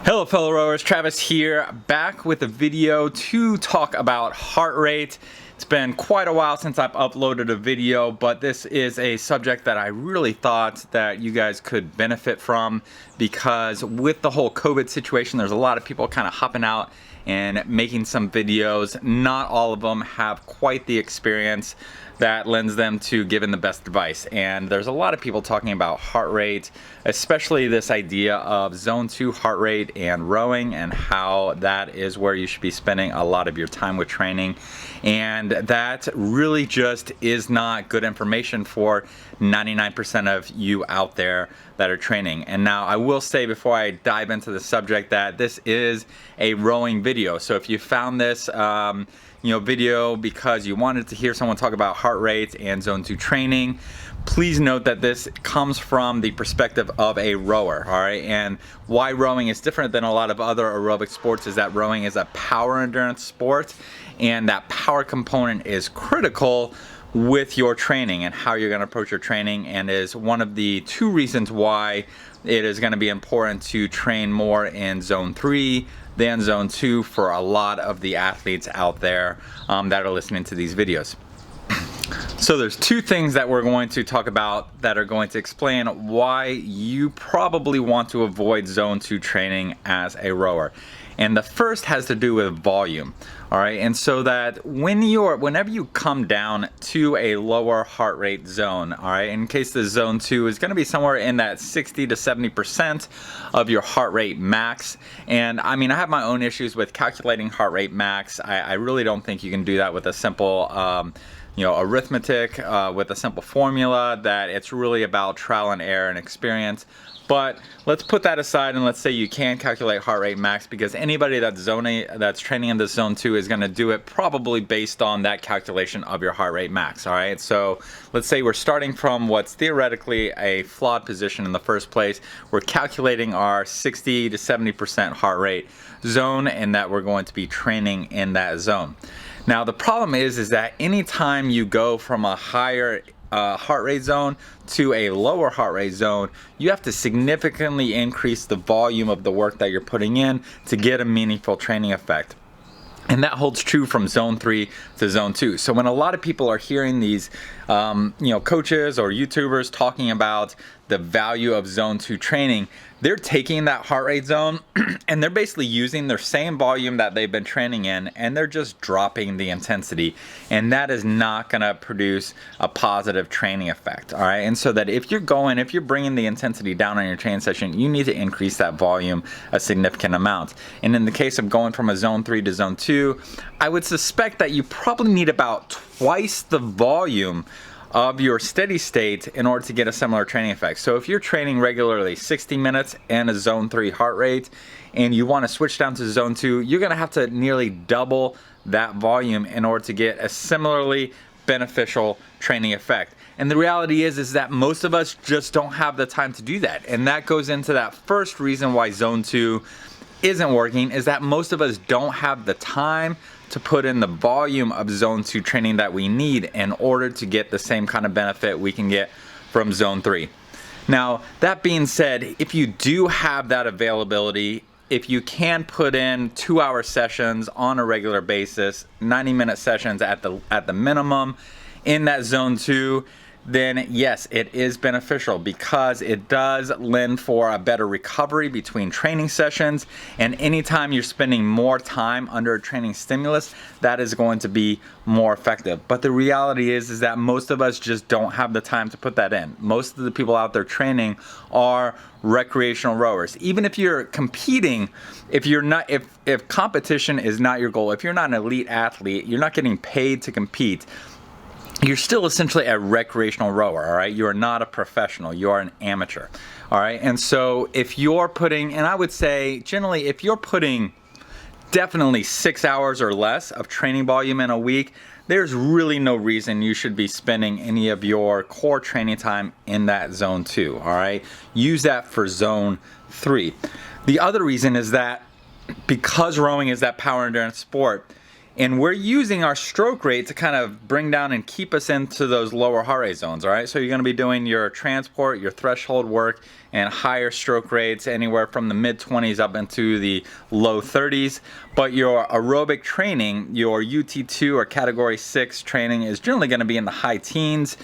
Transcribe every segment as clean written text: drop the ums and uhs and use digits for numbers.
Hello fellow rowers, Travis here, back with a video to talk about heart rate. It's been quite a while since I've uploaded a video, but this is a subject that I really thought that you guys could benefit from, because with the whole COVID situation, there's a lot of people kind of hopping out and making some videos. Not all of them have quite the experience that lends them to giving the best advice. And there's a lot of people talking about heart rate, especially this idea of zone 2 heart rate and rowing, and how that is where you should be spending a lot of your time with training. And that really just is not good information for 99% of you out there that are training. And now I will say before I dive into the subject that this is a rowing video. So if you found this video because you wanted to hear someone talk about heart rate and zone 2 training, please note that this comes from the perspective of a rower, all right? And why rowing is different than a lot of other aerobic sports is that rowing is a power endurance sport, and that power component is critical with your training and how you're going to approach your training, and is one of the 2 reasons why it is going to be important to train more in zone 3 than zone 2 for a lot of the athletes out there that are listening to these videos. So there's 2 things that we're going to talk about that are going to explain why you probably want to avoid zone 2 training as a rower. And the first has to do with volume, all right? And so that whenever you come down to a lower heart rate zone, all right, in case the zone 2 is gonna be somewhere in that 60 to 70% of your heart rate max. And I mean, I have my own issues with calculating heart rate max. I really don't think you can do that with a simple arithmetic, with a simple formula. That it's really about trial and error and experience. But let's put that aside and let's say you can calculate heart rate max, because anybody that's training in this zone 2 is going to do it probably based on that calculation of your heart rate max, all right? So let's say we're starting from what's theoretically a flawed position in the first place. We're calculating our 60 to 70% heart rate zone, and that we're going to be training in that zone. Now the problem is that anytime you go from a higher heart rate zone to a lower heart rate zone, you have to significantly increase the volume of the work that you're putting in to get a meaningful training effect. And that holds true from zone 3 to zone 2. So when a lot of people are hearing these coaches or YouTubers talking about the value of zone 2 training, they're taking that heart rate zone and they're basically using their same volume that they've been training in, and they're just dropping the intensity. And that is not gonna produce a positive training effect, all right? And so that if you're bringing the intensity down on your training session, you need to increase that volume a significant amount. And in the case of going from a zone 3 to zone 2, I would suspect that you probably need about twice the volume of your steady state in order to get a similar training effect. So if you're training regularly 60 minutes and a zone 3 heart rate, and you want to switch down to zone 2, you're going to have to nearly double that volume in order to get a similarly beneficial training effect. And the reality is that most of us just don't have the time to do that. And that goes into that first reason why zone 2 isn't working, is that most of us don't have the time to put in the volume of zone 2 training that we need in order to get the same kind of benefit we can get from zone 3. Now, that being said, if you do have that availability, if you can put in 2-hour sessions on a regular basis, 90-minute sessions at the minimum in that zone 2, then yes, it is beneficial, because it does lend for a better recovery between training sessions. And anytime you're spending more time under a training stimulus, that is going to be more effective. But the reality is that most of us just don't have the time to put that in. Most of the people out there training are recreational rowers. Even if you're competing, if competition is not your goal, if you're not an elite athlete, you're not getting paid to compete, you're still essentially a recreational rower, all right? You are not a professional, you are an amateur, all right? And so if you're putting, and I would say generally, if you're putting definitely 6 hours or less of training volume in a week, there's really no reason you should be spending any of your core training time in that zone 2, all right? Use that for zone 3. The other reason is that because rowing is that power endurance sport, And we're using our stroke rate to kind of bring down and keep us into those lower heart rate zones, all right? So you're gonna be doing your transport, your threshold work, and higher stroke rates, anywhere from the mid-20s up into the low 30s. But your aerobic training, your UT2 or category 6 training is generally gonna be in the high teens,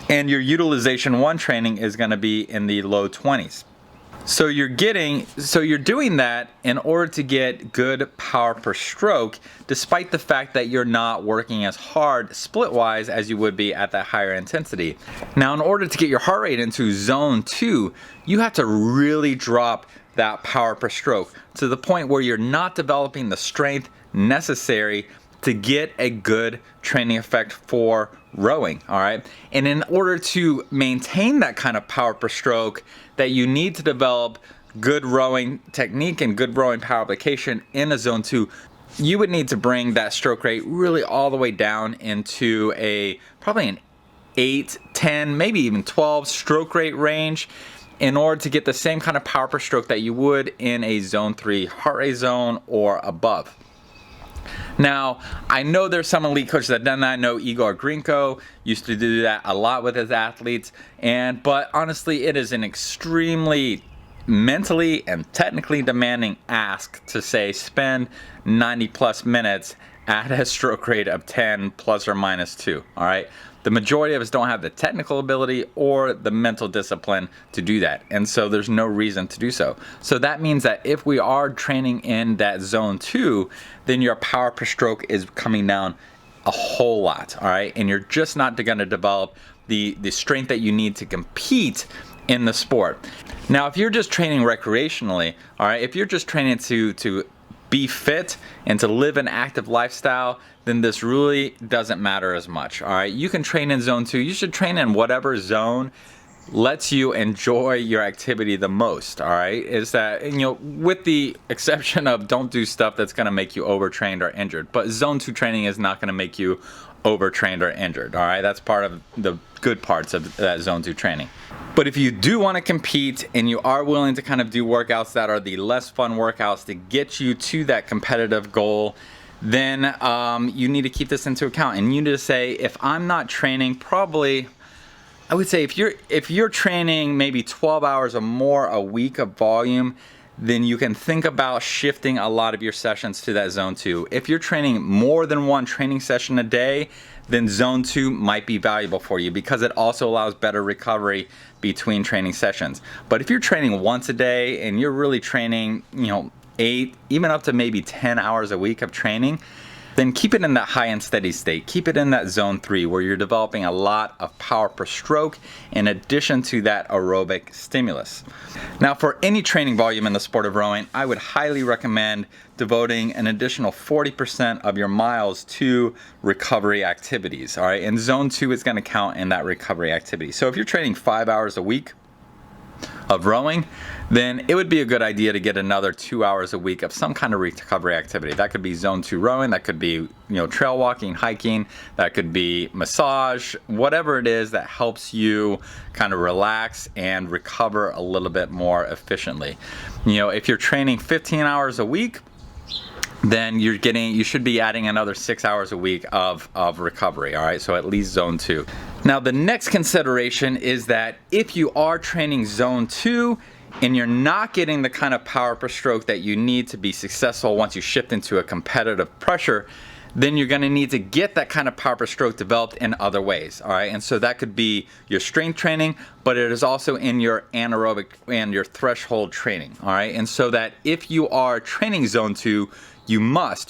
and your utilization 1 training is gonna be in the low 20s. So you're doing that in order to get good power per stroke, despite the fact that you're not working as hard split-wise as you would be at that higher intensity. Now, in order to get your heart rate into zone 2, you have to really drop that power per stroke to the point where you're not developing the strength necessary to get a good training effect for rowing, all right? And in order to maintain that kind of power per stroke, that you need to develop good rowing technique and good rowing power application in a zone 2, you would need to bring that stroke rate really all the way down into probably an 8, 10, maybe even 12 stroke rate range in order to get the same kind of power per stroke that you would in a zone 3 heart rate zone or above. Now, I know there's some elite coaches that have done that. I know Igor Grinko used to do that a lot with his athletes, but honestly, it is an extremely mentally and technically demanding ask to say spend 90 plus minutes at a stroke rate of 10 plus or minus 2, all right? The majority of us don't have the technical ability or the mental discipline to do that, and so there's no reason to do so. So that means that if we are training in that zone 2, then your power per stroke is coming down a whole lot, all right? And you're just not gonna develop the strength that you need to compete in the sport. Now, if you're just training recreationally, all right, if you're just training to be fit and to live an active lifestyle, then this really doesn't matter as much, all right? You can train in zone 2. You should train in whatever zone lets you enjoy your activity the most, all right? Is that, with the exception of don't do stuff that's gonna make you overtrained or injured, but zone 2 training is not gonna make you overtrained or injured, all right? That's part of the good parts of that zone 2 training. But if you do want to compete and you are willing to kind of do workouts that are the less fun workouts to get you to that competitive goal, then you need to keep this into account. And you need to say, if I'm not training, probably, I would say if you're training maybe 12 hours or more a week of volume, then you can think about shifting a lot of your sessions to that zone 2. If you're training more than one training session a day, then zone 2 might be valuable for you because it also allows better recovery between training sessions. But if you're training once a day and you're really training, 8, even up to maybe 10 hours a week of training, then keep it in that high and steady state. Keep it in that zone 3 where you're developing a lot of power per stroke in addition to that aerobic stimulus. Now, for any training volume in the sport of rowing, I would highly recommend devoting an additional 40% of your miles to recovery activities, all right? And zone 2 is gonna count in that recovery activity. So if you're training 5 hours a week of rowing, then it would be a good idea to get another 2 hours a week of some kind of recovery activity. That could be zone 2 rowing, that could be trail walking, hiking, that could be massage, whatever it is that helps you kind of relax and recover a little bit more efficiently. If you're training 15 hours a week, then you should be adding another 6 hours a week of recovery, all right? So at least zone 2. Now, the next consideration is that if you are training zone 2 and you're not getting the kind of power per stroke that you need to be successful once you shift into a competitive pressure, then you're gonna need to get that kind of power per stroke developed in other ways, all right? And so that could be your strength training, but it is also in your anaerobic and your threshold training, all right? And so that if you are training zone 2, you must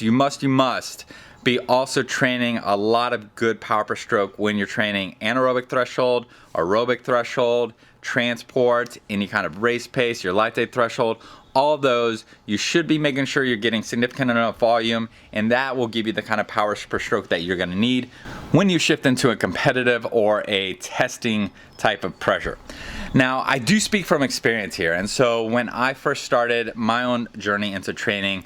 be also training a lot of good power per stroke when you're training anaerobic threshold, aerobic threshold, transport, any kind of race pace, your lactate threshold. All of those, you should be making sure you're getting significant enough volume, and that will give you the kind of power per stroke that you're gonna need when you shift into a competitive or a testing type of pressure. Now, I do speak from experience here, and so when I first started my own journey into training,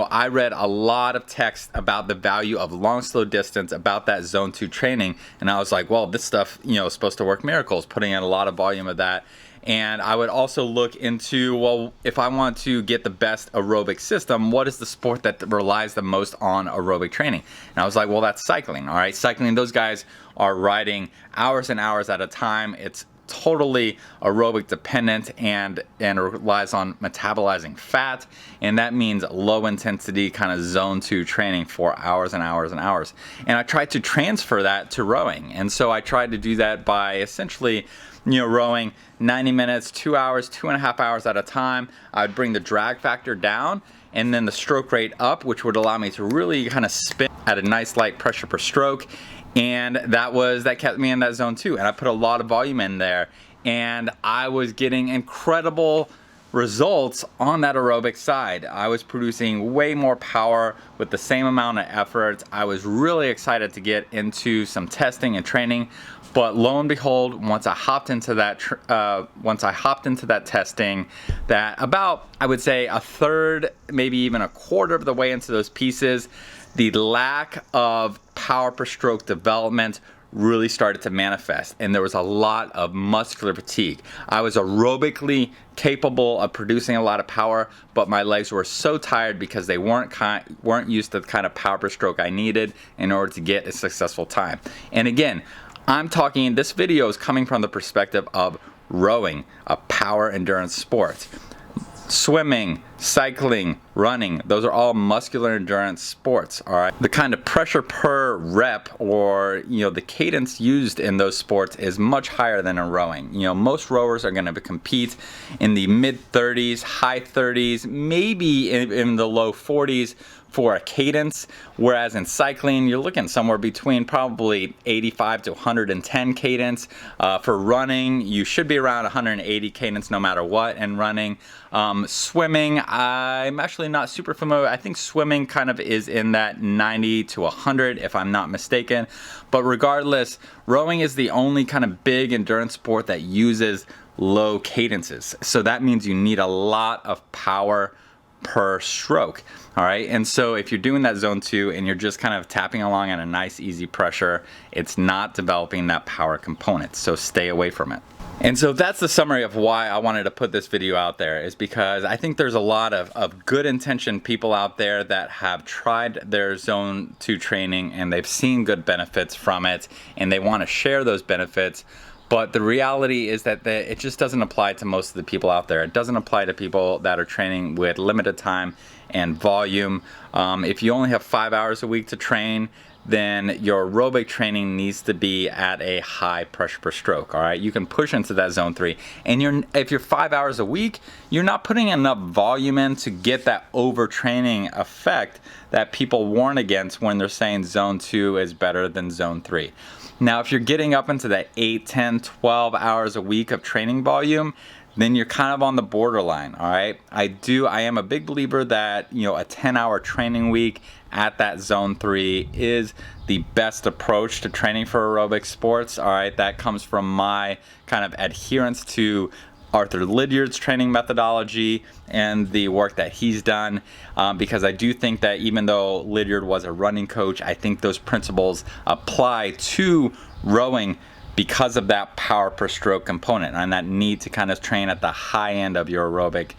I read a lot of text about the value of long, slow distance, about that zone 2 training, and I was like, well, this stuff, is supposed to work miracles, putting in a lot of volume of that. And I would also look into, well, if I want to get the best aerobic system, what is the sport that relies the most on aerobic training? And I was like, well, that's cycling. All right, cycling, those guys are riding hours and hours at a time. It's totally aerobic dependent and relies on metabolizing fat, and that means low intensity kind of zone 2 training for hours and hours and hours. And I tried to transfer that to rowing, and so I tried to do that by essentially rowing 90 minutes, 2 hours, 2.5 hours at a time. I'd bring the drag factor down and then the stroke rate up, which would allow me to really kind of spin at a nice light pressure per stroke. And that kept me in that zone 2. And I put a lot of volume in there, and I was getting incredible results on that aerobic side. I was producing way more power with the same amount of effort. I was really excited to get into some testing and training, but lo and behold, once I hopped into that testing, that about, I would say, a third, maybe even a quarter of the way into those pieces, the lack of power per stroke development really started to manifest, and there was a lot of muscular fatigue. I was aerobically capable of producing a lot of power, but my legs were so tired because they weren't used to the kind of power per stroke I needed in order to get a successful time. And again, this video is coming from the perspective of rowing, a power endurance sport. Swimming, cycling, running, those are all muscular endurance sports, all right? The kind of pressure per rep, or the cadence used in those sports, is much higher than in rowing. Most rowers are going to compete in the mid 30s, high 30s, maybe in the low 40s for a cadence, whereas in cycling you're looking somewhere between probably 85 to 110 cadence. For running, you should be around 180 cadence no matter what. And running, swimming, I'm actually not super familiar. I think swimming kind of is in that 90 to 100 if I'm not mistaken. But regardless, rowing is the only kind of big endurance sport that uses low cadences. So that means you need a lot of power per stroke. All right, and so if you're doing that zone 2 and you're just kind of tapping along at a nice easy pressure, it's not developing that power component, so stay away from it. And so that's the summary of why I wanted to put this video out there, is because I think there's a lot of good intentioned people out there that have tried their zone 2 training and they've seen good benefits from it, and they want to share those benefits. But the reality is that it just doesn't apply to most of the people out there. It doesn't apply to people that are training with limited time and volume. If you only have 5 hours a week to train, then your aerobic training needs to be at a high pressure per stroke. All right, you can push into that zone 3, and if you're 5 hours a week, you're not putting enough volume in to get that overtraining effect that people warn against when they're saying zone 2 is better than zone 3. Now, if you're getting up into that 8, 10, 12 hours a week of training volume, then you're kind of on the borderline, all right? I am a big believer that, a 10-hour training week at that zone 3 is the best approach to training for aerobic sports, all right? That comes from my kind of adherence to Arthur Lydiard's training methodology and the work that he's done, because I do think that even though Lydiard was a running coach, I think those principles apply to rowing because of that power per stroke component and that need to kind of train at the high end of your aerobic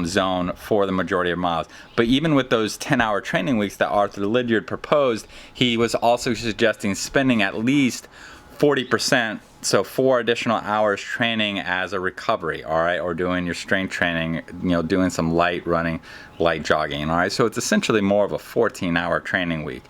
zone for the majority of miles. But even with those 10-hour training weeks that Arthur Lydiard proposed, he was also suggesting spending at least 40%, so 4 additional hours training as a recovery, all right, or doing your strength training, doing some light running, light jogging, all right. So it's essentially more of a 14-hour training week.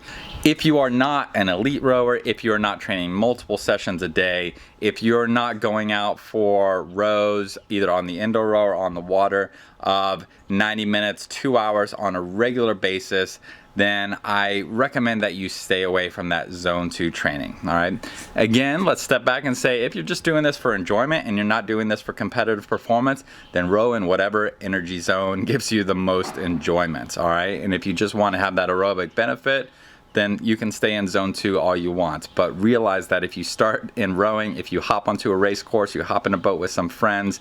If you are not an elite rower, if you're not training multiple sessions a day, if you're not going out for rows either on the indoor row or on the water of 90 minutes, 2 hours on a regular basis, then I recommend that you stay away from that zone 2 training, all right? Again, let's step back and say, if you're just doing this for enjoyment and you're not doing this for competitive performance, then row in whatever energy zone gives you the most enjoyment, all right? And if you just want to have that aerobic benefit, then you can stay in zone 2 all you want. But realize that if you start in rowing, if you hop onto a race course, you hop in a boat with some friends,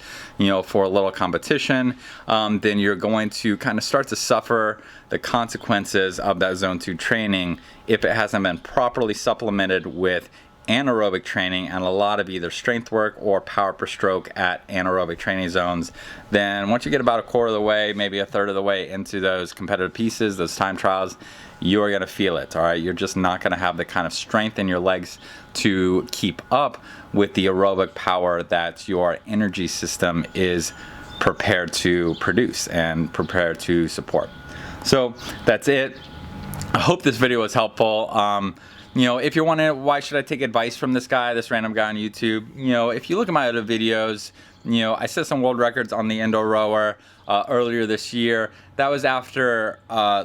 for a little competition, then you're going to kind of start to suffer the consequences of that zone 2 training if it hasn't been properly supplemented with anaerobic training and a lot of either strength work or power per stroke at anaerobic training zones, then once you get about a quarter of the way, maybe a third of the way into those competitive pieces, those time trials, you're gonna feel it, all right? You're just not gonna have the kind of strength in your legs to keep up with the aerobic power that your energy system is prepared to produce and prepared to support. So that's it. I hope this video was helpful. You know, if you're wondering why should I take advice from this guy, this random guy on YouTube, you know, if you look at my other videos, you know, I set some world records on the indoor rower earlier this year. That was after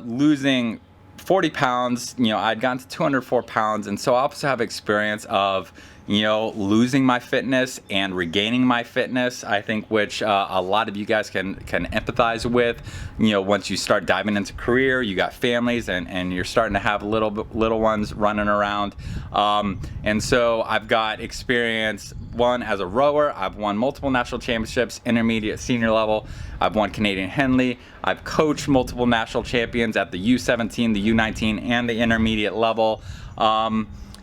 losing 40 pounds. You know, I'd gotten to 204 pounds, and so I also have experience of, you know, losing my fitness and regaining my fitness, I think, which a lot of you guys can empathize with. You know, once you start diving into career, you got families, and you're starting to have little ones running around. And so I've got experience, one, as a rower. I've won multiple national championships, intermediate, senior level. I've won Canadian Henley. I've coached multiple national champions at the U17, the U19, and the intermediate level.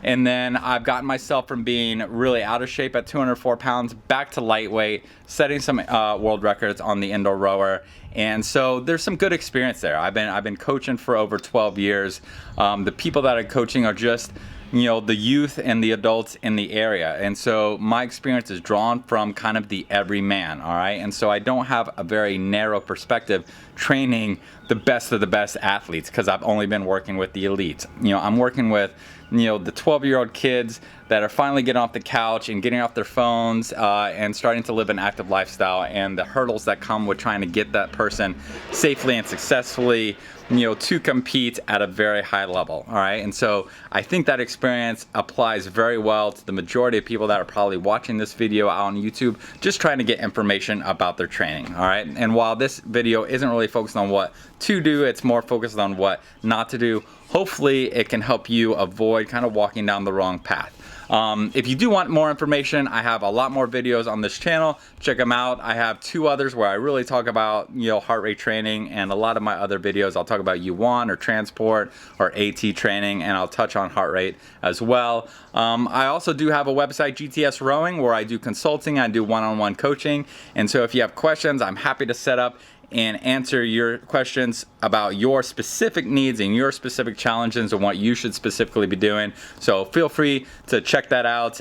And then I've gotten myself from being really out of shape at 204 pounds back to lightweight, setting some world records on the indoor rower. And so there's some good experience there. I've been coaching for over 12 years. The people that I'm coaching are just, you know, the youth and the adults in the area. And so my experience is drawn from kind of the everyman, all right? And so I don't have a very narrow perspective training the best of the best athletes, because I've only been working with the elites. You know, I'm working with, you know, the 12-year-old kids that are finally getting off the couch and getting off their phones and starting to live an active lifestyle, and the hurdles that come with trying to get that person safely and successfully, you know, to compete at a very high level, all right? And so I think that experience applies very well to the majority of people that are probably watching this video out on YouTube, just trying to get information about their training, all right? And while this video isn't really focused on what to do, it's more focused on what not to do. Hopefully it can help you avoid kind of walking down the wrong path. If you do want more information, I have a lot more videos on this channel. Check them out. I have 2 others where I really talk about, you know, heart rate training, and a lot of my other videos I'll talk about U1 or transport or AT training, and I'll touch on heart rate as well. I also do have a website, GTS Rowing, where I do consulting, I do one-on-one coaching, and so if you have questions, I'm happy to set up and answer your questions about your specific needs and your specific challenges and what you should specifically be doing. So feel free to check that out.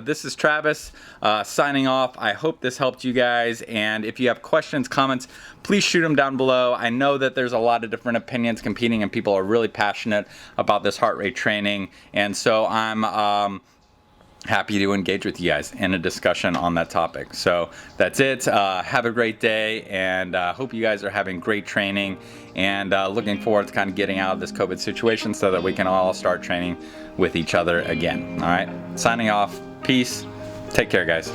This is Travis signing off. I hope this helped you guys. And if you have questions, comments, please shoot them down below. I know that there's a lot of different opinions competing, and people are really passionate about this heart rate training. And so I'm happy to engage with you guys in a discussion on that topic. So that's it. Have a great day, and hope you guys are having great training, and looking forward to kind of getting out of this COVID situation so that we can all start training with each other again. All right, signing off. Peace. Take care, guys.